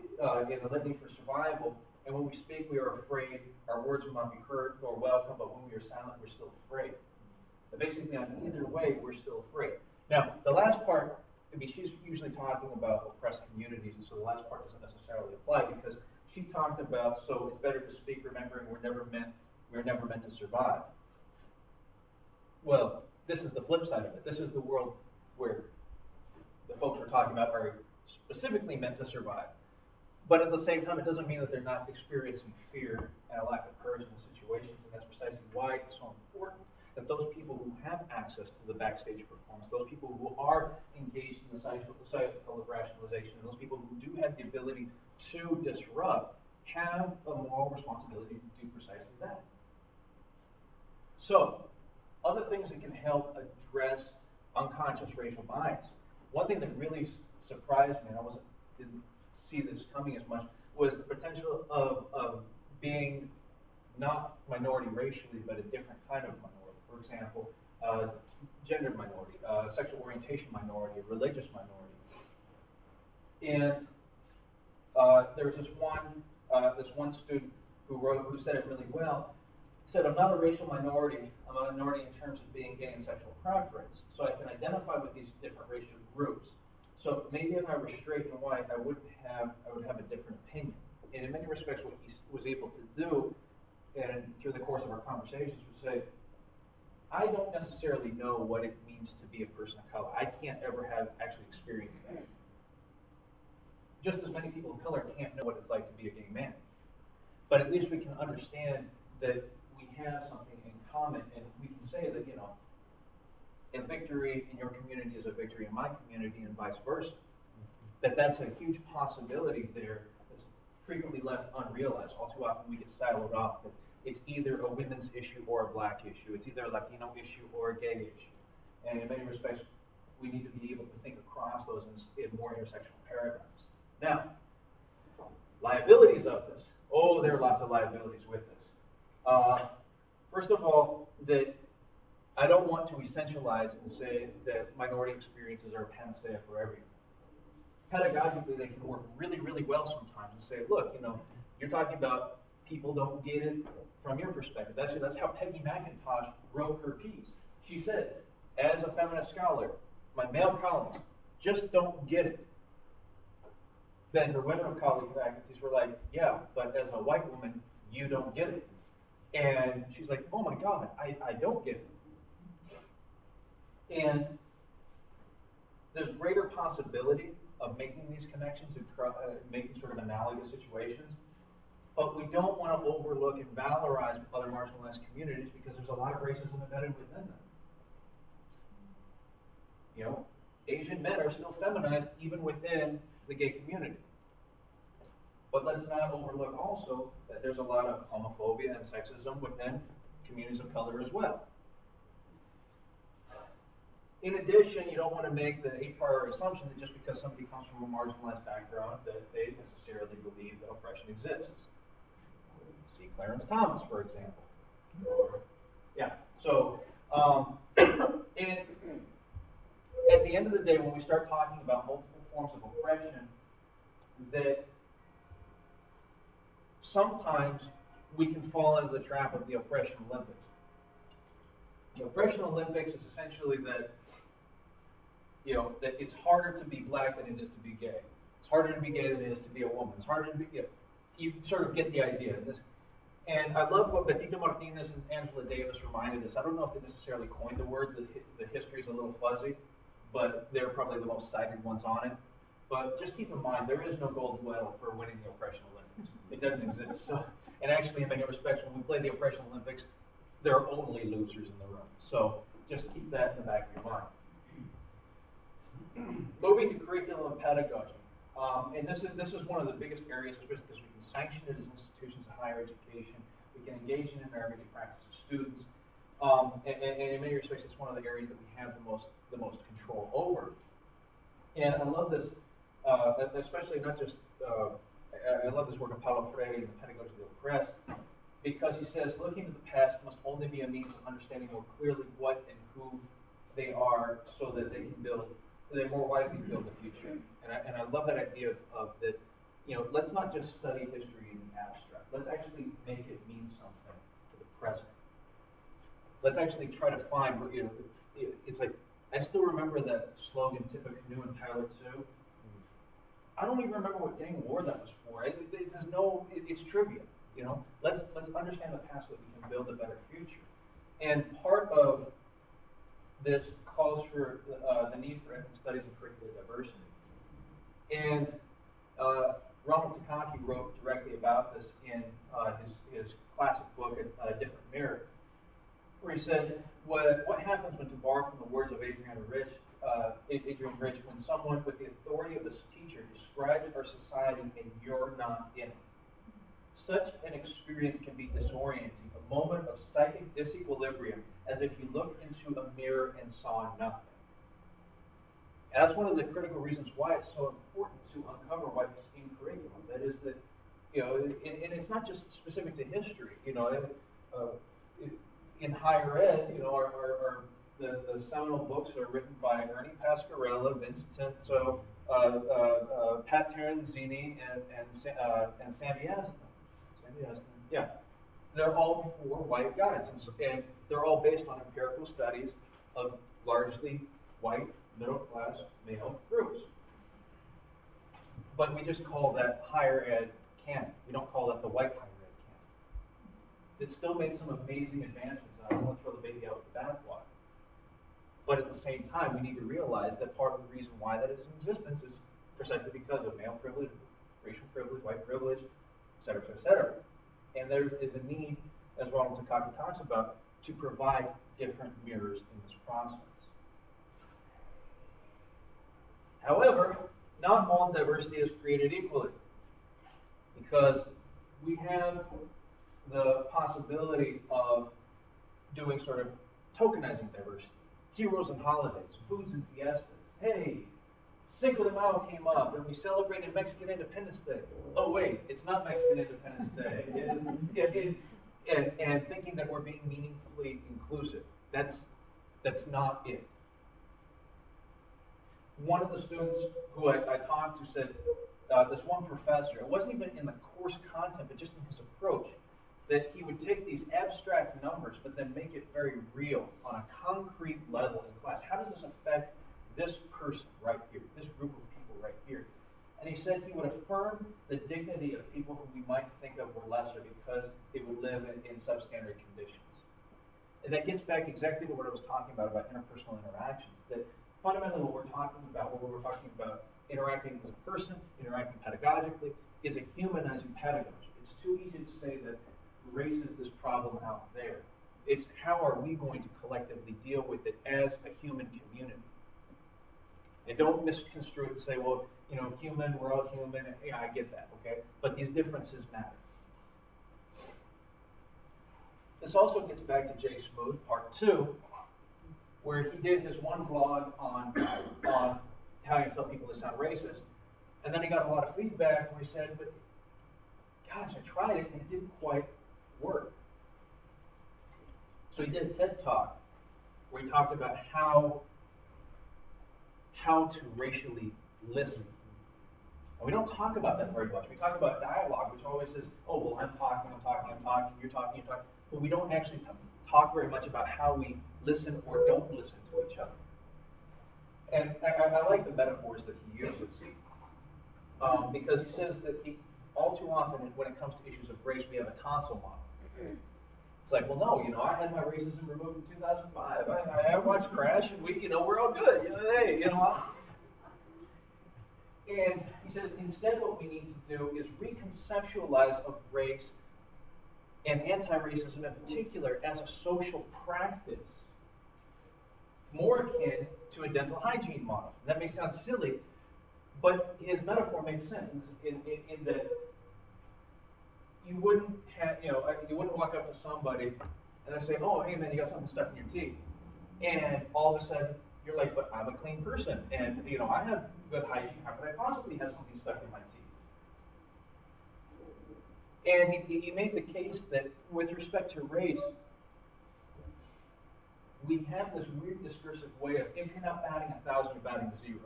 in the Litany for Survival, and when we speak, we are afraid, our words will not be heard nor welcome, but when we are silent, we're still afraid. But basically, on either way, we're still afraid. Now, the last part, she's usually talking about oppressed communities, and so the last part doesn't necessarily apply, because she talked about, so it's better to speak remembering we're never meant to survive. Well, this is the flip side of it. This is the world where the folks we're talking about are specifically meant to survive. But at the same time, it doesn't mean that they're not experiencing fear and a lack of courage in the situations, and that's precisely why it's so important that those people who have access to the backstage performance, those people who are engaged in the cycle of rationalization, and those people who do have the ability to disrupt, have a moral responsibility to do precisely that. So, other things that can help address unconscious racial bias. One thing that really surprised me, and I didn't see this coming as much, was the potential of being not minority racially, but a different kind of minority. For example, gender minority, sexual orientation minority, religious minority. And there was this one student who said it really well. He said, I'm not a racial minority, I'm a minority in terms of being gay and sexual preference. So I can identify with these different racial groups. So maybe if I were straight and white, I would have a different opinion. And in many respects, what he was able to do, and through the course of our conversations, was say, I don't necessarily know what it means to be a person of color. I can't ever have actually experienced that. Just as many people of color can't know what it's like to be a gay man. But at least we can understand that we have something in common, and we can say that, you know, a victory in your community is a victory in my community, and vice versa. That's a huge possibility there that's frequently left unrealized. All too often we get siloed off that it's either a women's issue or a black issue. It's either a Latino issue or a gay issue. And in many respects, we need to be able to think across those in more intersectional paradigms. Now, liabilities of this. Oh, there are lots of liabilities with this. First of all, that I don't want to essentialize and say that minority experiences are a panacea for everything. Pedagogically, they can work really, really well sometimes and say, look, you know, you're talking about people don't get it from your perspective. That's how Peggy McIntosh wrote her piece. She said, as a feminist scholar, my male colleagues just don't get it. Then her women of colleague faculties were like, yeah, but as a white woman, you don't get it. And she's like, oh my God, I don't get it. And there's greater possibility of making these connections and making sort of analogous situations. But we don't want to overlook and valorize other marginalized communities because there's a lot of racism embedded within them. You know, Asian men are still feminized even within the gay community. But let's not overlook also that there's a lot of homophobia and sexism within communities of color as well. In addition, you don't want to make the a priori assumption that just because somebody comes from a marginalized background that they necessarily believe that oppression exists. See Clarence Thomas, for example. Yeah, so and at the end of the day, when we start talking about multiple forms of oppression, that sometimes we can fall into the trap of the oppression Olympics. The oppression Olympics is essentially that, you know, that it's harder to be black than it is to be gay. It's harder to be gay than it is to be a woman. It's harder to be, you sort of get the idea. And I love what Betito Martinez and Angela Davis reminded us. I don't know if they necessarily coined the word. The history is a little fuzzy, but they're probably the most cited ones on it. But just keep in mind, there is no gold medal for winning the oppression Olympics. It doesn't exist. So, and actually, in many respects, when we play the oppression Olympics, there are only losers in the room. So just keep that in the back of your mind. Moving to curriculum and pedagogy. And this is one of the biggest areas because we can sanction it as institutions of higher education. We can engage in interrogative practice of students. And in many respects, it's one of the areas that we have the most control over. And I love this, especially not just, I love this work of Paulo Freire and the Pedagogy of the Oppressed, because he says, looking to the past must only be a means of understanding more clearly what and who they are so that they more wisely build the future. And I love that idea of that, you know, let's not just study history in the abstract. Let's actually make it mean something to the present. Let's actually try to find, you know, it's like, I still remember that slogan, tip a canoe and Tyler too. I don't even remember what dang war that was for. It's trivia. You know, let's understand the past so that we can build a better future. And part of this calls for the need for ethnic studies and curricular diversity. And Ronald Takaki wrote directly about this in his classic book, A Different Mirror, where he said, what happens when, to borrow from the words of Adrienne Rich, when someone with the authority of a teacher describes our society and you're not in it. Such an experience can be disorienting, a moment of psychic disequilibrium, as if you looked into a mirror and saw nothing. And that's one of the critical reasons why it's so important to uncover what's in curriculum. That is that, you know, and it's not just specific to history. You know, in higher ed, you know, the seminal books are written by Ernie Pascarella, Vince Tinto, Pat Teranzini, and Sandy Aston. Yeah, they're all 4 white guys, and they're all based on empirical studies of largely white, middle-class male groups. But we just call that higher ed canon. We don't call that the white higher ed canon. It still made some amazing advancements, and I don't want to throw the baby out with the bathwater. But at the same time, we need to realize that part of the reason why that is in existence is precisely because of male privilege, racial privilege, white privilege, et cetera, et cetera, et cetera. And there is a need, as Ronald Takaki talks about, to provide different mirrors in this process. However, not all diversity is created equally, because we have the possibility of doing sort of tokenizing diversity. Heroes and holidays, foods and fiestas. Hey, Cinco de Mayo came up and we celebrated Mexican Independence Day. Oh wait, it's not Mexican Independence Day. And thinking that we're being meaningfully inclusive. That's not it. One of the students who I talked to said, this one professor, it wasn't even in the course content, but just in his approach, that he would take these abstract numbers, but then make it very real on a concrete level in class. How does this affect this person right here, this group of people right here? And he said he would affirm the dignity of people who we might think of were lesser because they would live in substandard conditions. And that gets back exactly to what I was talking about interpersonal interactions, that fundamentally what we're talking about, interacting as a person, interacting pedagogically, is a humanizing pedagogy. It's too easy to say that race is this problem out there. It's how are we going to collectively deal with it as a human community? And don't misconstrue it and say, well, human, we're all human, and yeah, I get that, okay? But these differences matter. This also gets back to Jay Smooth, part 2, where he did his one vlog on how you tell people it's not racist. And then he got a lot of feedback where he said, but gosh, I tried it and it didn't quite work. So he did a TED Talk where he talked about how to racially listen. And we don't talk about that very much. We talk about dialogue, which always says, oh, well, I'm talking, you're talking. But we don't actually talk very much about how we listen or don't listen to each other. And I like the metaphors that he uses, because he says that all too often when it comes to issues of race, we have a tonsil model. It's like, well, no, I had my racism removed in 2005. I watched Crash, and we're all good. Hey. And he says, instead what we need to do is reconceptualize of race and anti-racism in particular as a social practice, more akin to a dental hygiene model. That may sound silly, but his metaphor makes sense in that you wouldn't walk up to somebody and then say, oh, hey man, you got something stuck in your teeth. And all of a sudden, you're like, but I'm a clean person, and I have good hygiene. How could I possibly have something stuck in my teeth? And he made the case that with respect to race, we have this weird discursive way of, if you're not batting 1,000, you're batting 0.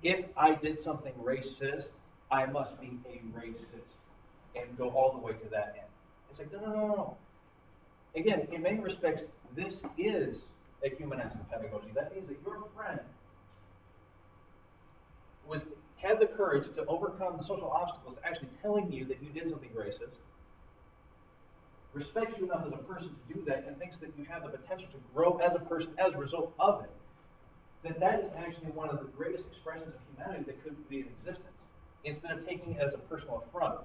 If I did something racist, I must be a racist, and go all the way to that end. It's like, no. Again, in many respects, this is a humanizing pedagogy. That means that your friend had the courage to overcome the social obstacles to actually telling you that you did something racist, respects you enough as a person to do that, and thinks that you have the potential to grow as a person as a result of it, that is actually one of the greatest expressions of humanity that could be in existence, instead of taking it as a personal affront.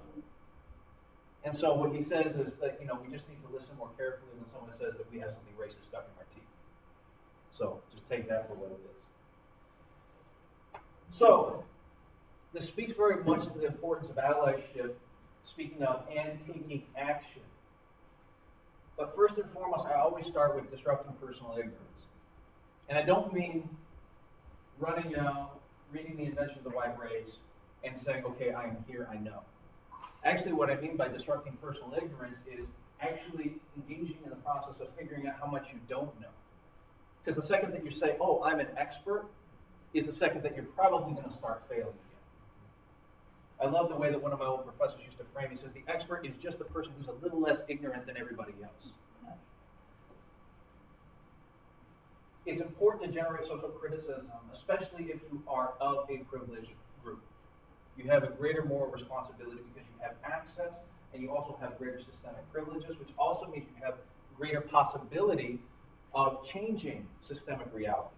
And so what he says is that, we just need to listen more carefully when someone says that we have something racist stuck in our teeth. So just take that for what it is. So this speaks very much to the importance of allyship, speaking up, and taking action. But first and foremost, I always start with disrupting personal ignorance. And I don't mean running out, reading The Invention of the White Race, and saying, okay, I am here, I know. Actually, what I mean by disrupting personal ignorance is actually engaging in the process of figuring out how much you don't know. Because the second that you say, oh, I'm an expert, is the second that you're probably going to start failing again. I love the way that one of my old professors used to frame it. He says, the expert is just the person who's a little less ignorant than everybody else. It's important to generate social criticism, especially if you are of a privileged group. You have a greater moral responsibility because you have access, and you also have greater systemic privileges, which also means you have greater possibility of changing systemic realities.